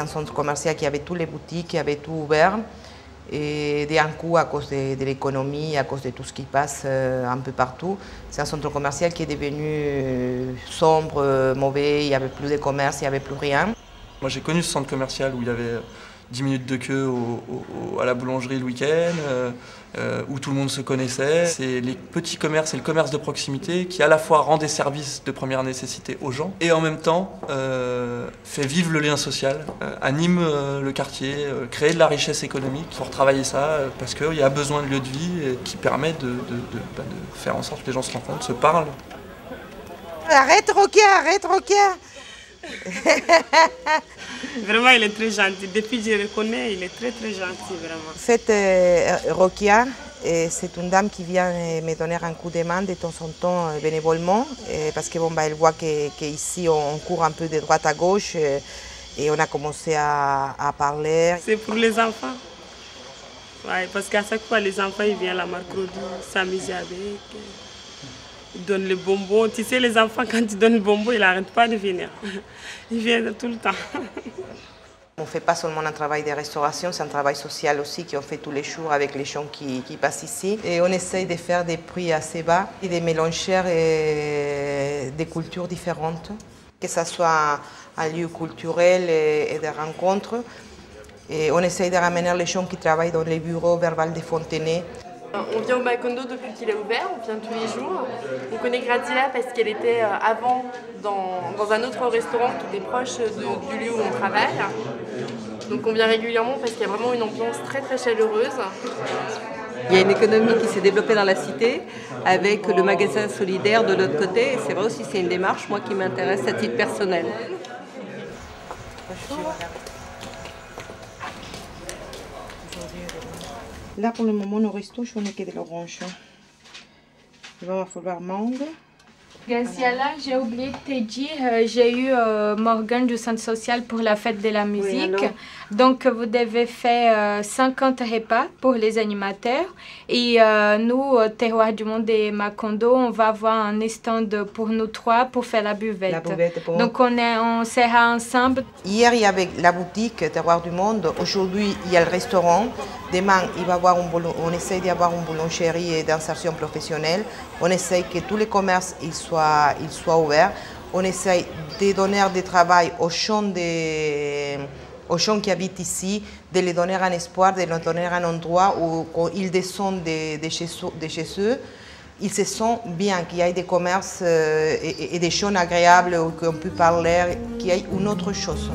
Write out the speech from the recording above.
centre commercial qui avait toutes les boutiques, qui avait tout ouvert. Et d'un coup, à cause de l'économie, à cause de tout ce qui passe un peu partout, c'est un centre commercial qui est devenu sombre, mauvais, il n'y avait plus de commerce, il n'y avait plus rien. Moi j'ai connu ce centre commercial où il y avait 10 minutes de queue à la boulangerie le week-end, où tout le monde se connaissait. C'est les petits commerces et le commerce de proximité qui à la fois rend des services de première nécessité aux gens et en même temps fait vivre le lien social, anime le quartier, crée de la richesse économique. Il faut retravailler ça parce qu'il y a besoin de lieux de vie qui permettent de faire en sorte que les gens se rencontrent, se parlent. Arrête Rokia, arrête Rokia. Vraiment, il est très gentil. Depuis que je le connais, il est très très gentil, vraiment. Cette Rokia, c'est une dame qui vient me donner un coup de main de temps en temps bénévolement, parce que bon, elle voit qu'ici on court un peu de droite à gauche et on a commencé à parler. C'est pour les enfants. Ouais, parce qu'à chaque fois, les enfants ils viennent la mercredi s'amuser avec. Ils donnent les bonbons. Tu sais, les enfants, quand ils donnent le bonbon, ils n'arrêtent pas de venir. Ils viennent tout le temps. On ne fait pas seulement un travail de restauration, c'est un travail social aussi qu'on fait tous les jours avec les gens qui passent ici. Et on essaye de faire des prix assez bas et de mélanger des cultures différentes. Que ce soit un lieu culturel et de rencontres. Et on essaye de ramener les gens qui travaillent dans les bureaux Verbal de Fontenay. On vient au Macondo depuis qu'il est ouvert, on vient tous les jours. On connaît Gratilla parce qu'elle était avant dans un autre restaurant qui était proche du lieu où on travaille. Donc on vient régulièrement parce qu'il y a vraiment une ambiance très très chaleureuse. Il y a une économie qui s'est développée dans la cité avec le magasin solidaire de l'autre côté. Et c'est vrai aussi, c'est une démarche moi qui m'intéresse à titre personnel. Là, pour le moment, au resto, je n'ai que de l'orange. Il va falloir mangue. Graciela, j'ai oublié de te dire, j'ai eu Morgane du Centre social pour la fête de la musique. Oui, donc, vous devez faire 50 repas pour les animateurs. Et nous, au Terroir du Monde et Macondo, on va avoir un stand pour nous trois pour faire la buvette. Donc, on sera ensemble. Hier, il y avait la boutique Terroir du Monde. Aujourd'hui, il y a le restaurant. Demain, on essaye d'avoir une boulangerie d'insertion professionnelle. On essaye que tous les commerces soient ouverts. On essaye de donner du travail aux gens qui habitent ici, de les donner un espoir, de leur donner un endroit où quand ils descendent de chez eux, ils se sentent bien, qu'il y ait des commerces et des choses agréables, où on peut parler, qu'il y ait une autre chose.